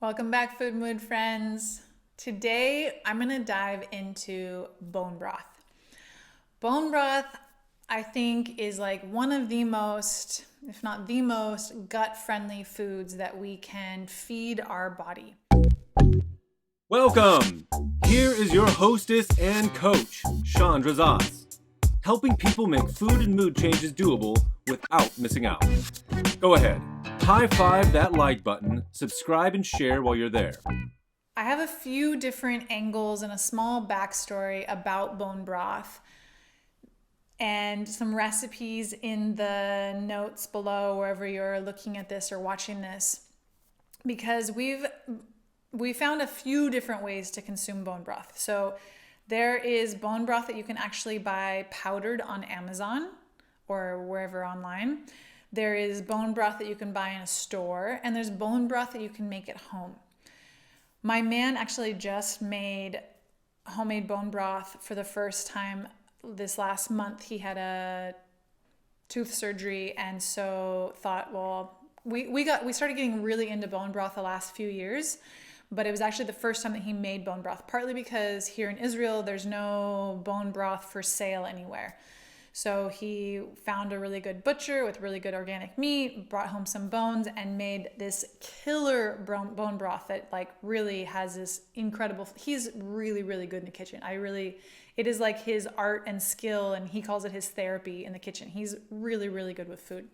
Welcome back, Food Mood friends. Today, I'm going to dive into bone broth. Bone broth, I think, is like one of the most, if not the most, gut-friendly foods that we can feed our body. Welcome! Here is your hostess and coach, Chandra Zas, helping people make food and mood changes doable without missing out. Go ahead, high five that like button, subscribe and share while you're there. I have a few different angles and a small backstory about bone broth and some recipes in the notes below wherever you're looking at this or watching this, because we found a few different ways to consume bone broth. So there is bone broth that you can actually buy powdered on Amazon or wherever online. There is bone broth that you can buy in a store, and there's bone broth that you can make at home. My man actually just made homemade bone broth for the first time this last month. He had a tooth surgery, and so thought, well, we started getting really into bone broth the last few years, but it was actually the first time that he made bone broth, partly because here in Israel there's no bone broth for sale anywhere. So he found a really good butcher with really good organic meat, brought home some bones, and made this killer bone broth that like really has this incredible, he's really, really good in the kitchen. It is like his art and skill, and he calls it his therapy in the kitchen. He's really, really good with food.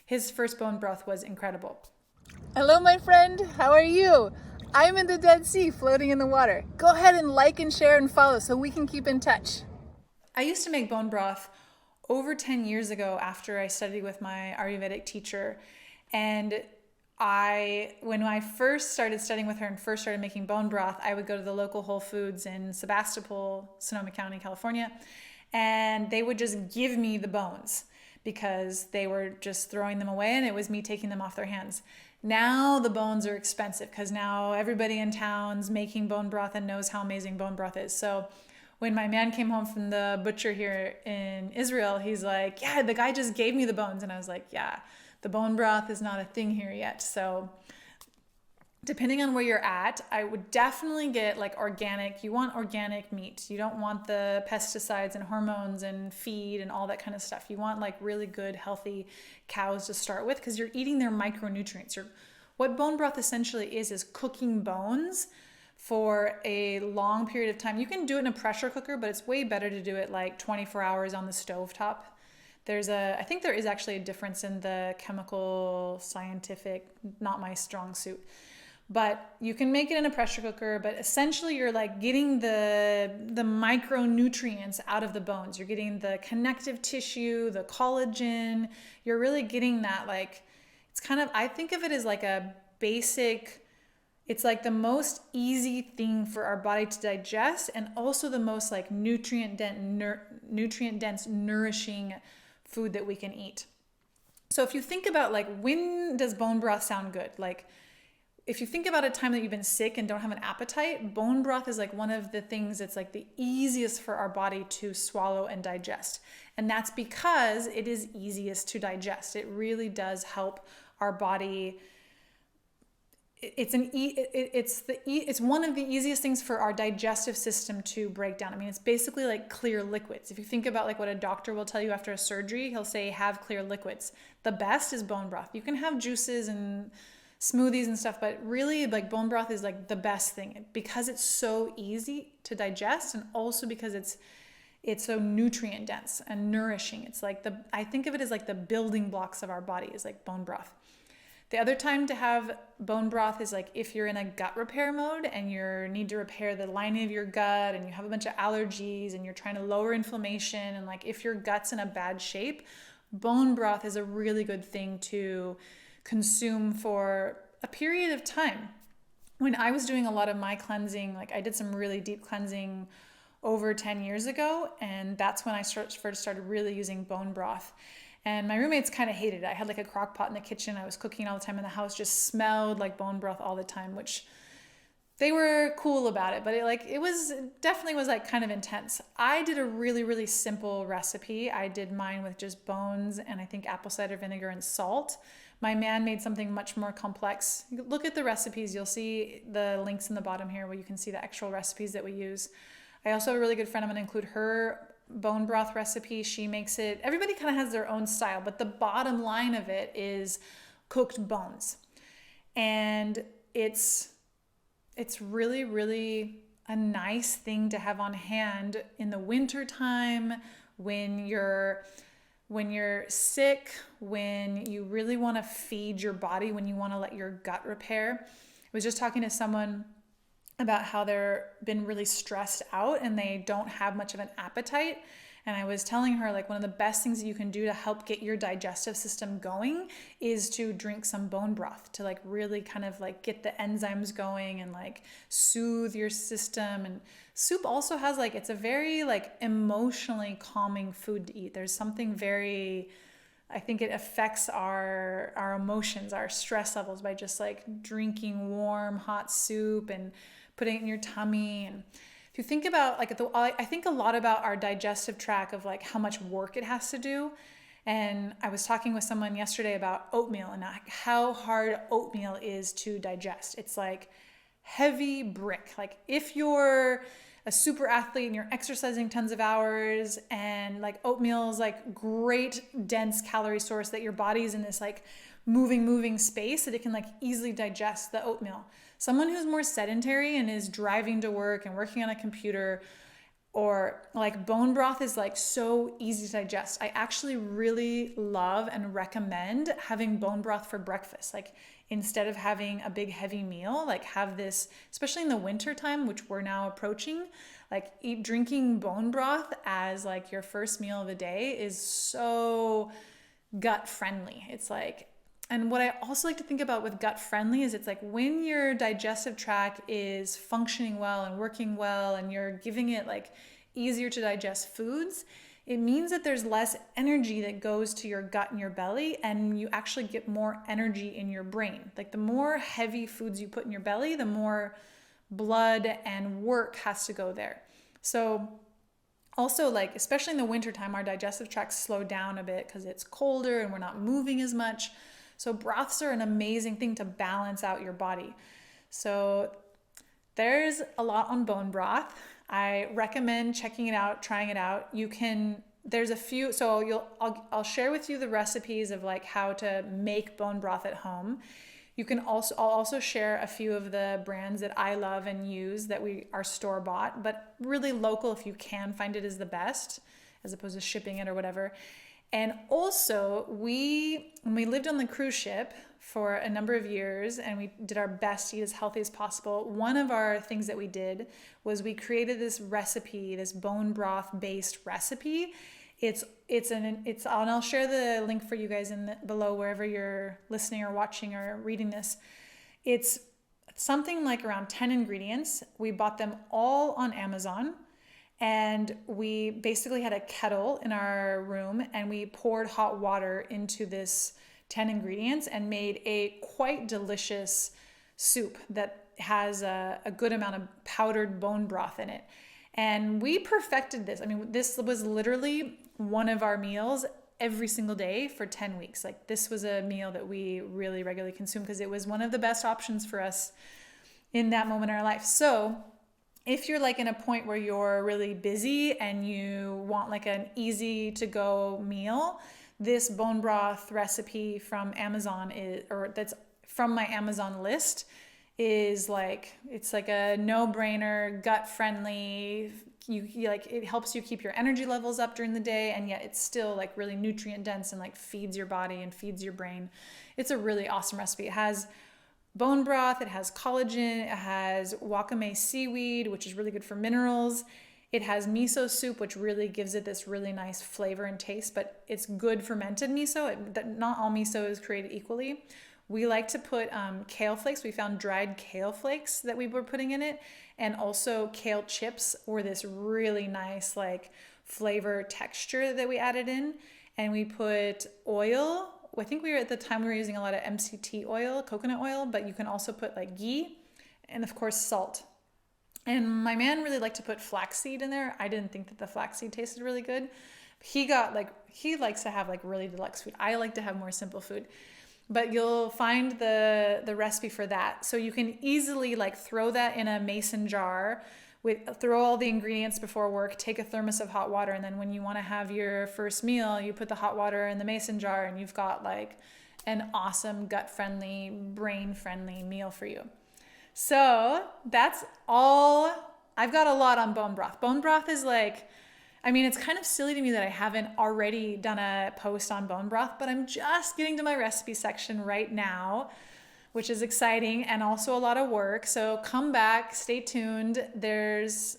His first bone broth was incredible. Hello, my friend. How are you? I'm in the Dead Sea floating in the water. Go ahead and like and share and follow so we can keep in touch. I used to make bone broth over 10 years ago after I studied with my Ayurvedic teacher. And when I first started studying with her and first started making bone broth, I would go to the local Whole Foods in Sebastopol, Sonoma County, California, and they would just give me the bones because they were just throwing them away and it was me taking them off their hands. Now the bones are expensive because now everybody in town's making bone broth and knows how amazing bone broth is. So when my man came home from the butcher here in Israel, he's like, yeah, the guy just gave me the bones. And I was like, yeah, the bone broth is not a thing here yet. So depending on where you're at, I would definitely get like organic. You want organic meat. You don't want the pesticides and hormones and feed and all that kind of stuff. You want like really good, healthy cows to start with because you're eating their micronutrients. What bone broth essentially is cooking bones for a long period of time. You can do it in a pressure cooker, but it's way better to do it like 24 hours on the stovetop. I think there is actually a difference in the chemical, scientific, not my strong suit. But you can make it in a pressure cooker, but essentially you're like getting the micronutrients out of the bones. You're getting the connective tissue, the collagen. You're really getting that it's kind of, I think of it as like a basic, it's like the most easy thing for our body to digest and also the most like nutrient dense, nourishing food that we can eat. So if you think about when does bone broth sound good? If you think about a time that you've been sick and don't have an appetite, bone broth is like one of the things that's like the easiest for our body to swallow and digest. And that's because it is easiest to digest. It really does help our body. It's one of the easiest things for our digestive system to break down. I mean, it's basically like clear liquids. If you think about what a doctor will tell you after a surgery, he'll say have clear liquids. The best is bone broth. You can have juices and smoothies and stuff, but really like bone broth is like the best thing because it's so easy to digest and also because it's so nutrient dense and nourishing. It's like I think of it as like the building blocks of our body is like bone broth. The other time to have bone broth is like if you're in a gut repair mode and you need to repair the lining of your gut and you have a bunch of allergies and you're trying to lower inflammation and like if your gut's in a bad shape, bone broth is a really good thing to consume for a period of time. When I was doing a lot of my cleansing, I did some really deep cleansing over 10 years ago, and that's when I first started really using bone broth. And my roommates kind of hated it. I had like a crock pot in the kitchen. I was cooking all the time in the house, just smelled like bone broth all the time, which they were cool about it, but it was definitely was like kind of intense. I did a really, really simple recipe. I did mine with just bones and I think apple cider vinegar and salt. My man made something much more complex. Look at the recipes. You'll see the links in the bottom here where you can see the actual recipes that we use. I also have a really good friend. I'm going to include her bone broth recipe. She makes it, everybody kind of has their own style, but the bottom line of it is cooked bones. And it's really, really a nice thing to have on hand in the winter time when you're sick, when you really want to feed your body, when you want to let your gut repair. I was just talking to someone about how they've been really stressed out and they don't have much of an appetite. And I was telling her, like, one of the best things that you can do to help get your digestive system going is to drink some bone broth, to like really kind of like get the enzymes going and like soothe your system. And soup also has like, it's a very like emotionally calming food to eat. There's something very, I think it affects our emotions, our stress levels by just like drinking warm, hot soup and putting it in your tummy. And if you think about like, I think a lot about our digestive tract of like how much work it has to do. And I was talking with someone yesterday about oatmeal and how hard oatmeal is to digest. It's like heavy brick. Like if you're a super athlete and you're exercising tons of hours, and like oatmeal is like great dense calorie source that your body's in this like moving space that it can like easily digest the oatmeal. Someone who's more sedentary and is driving to work and working on a computer, or like bone broth is like so easy to digest. I actually really love and recommend having bone broth for breakfast. Like instead of having a big heavy meal, like have this, especially in the winter time, which we're now approaching, like drinking bone broth as like your first meal of the day is so gut friendly. It's like, and what I also like to think about with gut friendly is it's like when your digestive tract is functioning well and working well and you're giving it like easier to digest foods, it means that there's less energy that goes to your gut and your belly, and you actually get more energy in your brain. Like the more heavy foods you put in your belly, the more blood and work has to go there. So also, like, especially in the wintertime, our digestive tracts slow down a bit because it's colder and we're not moving as much. So broths are an amazing thing to balance out your body. So there's a lot on bone broth. I recommend checking it out, trying it out. There's a few, so I'll share with you the recipes of like how to make bone broth at home. I'll also share a few of the brands that I love and use that are store bought, but really local if you can find it is the best, as opposed to shipping it or whatever. And also, when we lived on the cruise ship for a number of years and we did our best to eat as healthy as possible, one of our things that we did was we created this recipe, this bone broth based recipe. And I'll share the link for you guys below wherever you're listening or watching or reading this. It's something like around 10 ingredients. We bought them all on Amazon. And we basically had a kettle in our room and we poured hot water into this 10 ingredients and made a quite delicious soup that has a good amount of powdered bone broth in it. And we perfected this. I mean, this was literally one of our meals every single day for 10 weeks. Like this was a meal that we really regularly consumed because it was one of the best options for us in that moment in our life. So if you're like in a point where you're really busy and you want like an easy to go meal, this bone broth recipe from Amazon that's from my Amazon list is like, it's like a no-brainer, gut friendly. It helps you keep your energy levels up during the day, and yet it's still like really nutrient dense and like feeds your body and feeds your brain. It's a really awesome recipe. It has bone broth, it has collagen, it has wakame seaweed, which is really good for minerals. It has miso soup, which really gives it this really nice flavor and taste, but it's good fermented miso. Not all miso is created equally. We like to put kale flakes. We found dried kale flakes that we were putting in it, and also kale chips were this really nice like flavor texture that we added in. And we put oil. I think at the time we were using a lot of MCT oil, coconut oil, but you can also put like ghee and of course salt. And my man really liked to put flaxseed in there. I didn't think that the flaxseed tasted really good. He likes to have like really deluxe food. I like to have more simple food. but you'll find the recipe for that. So you can easily like throw that in a mason jar, throw all the ingredients before work, take a thermos of hot water, and then when you want to have your first meal, you put the hot water in the mason jar, and you've got like an awesome gut-friendly, brain-friendly meal for you. So that's all. I've got a lot on bone broth. Bone broth is like, I mean, it's kind of silly to me that I haven't already done a post on bone broth, but I'm just getting to my recipe section right now, which is exciting and also a lot of work. So come back, stay tuned.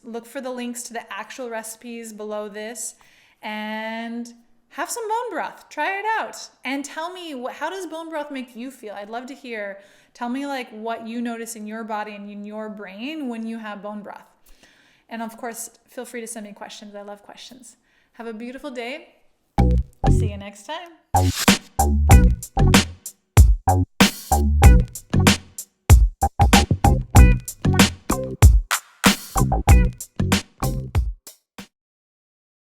Look for the links to the actual recipes below this, and have some bone broth. Try it out and tell me, how does bone broth make you feel? I'd love to hear. Tell me like what you notice in your body and in your brain when you have bone broth. And of course, feel free to send me questions. I love questions. Have a beautiful day. See you next time.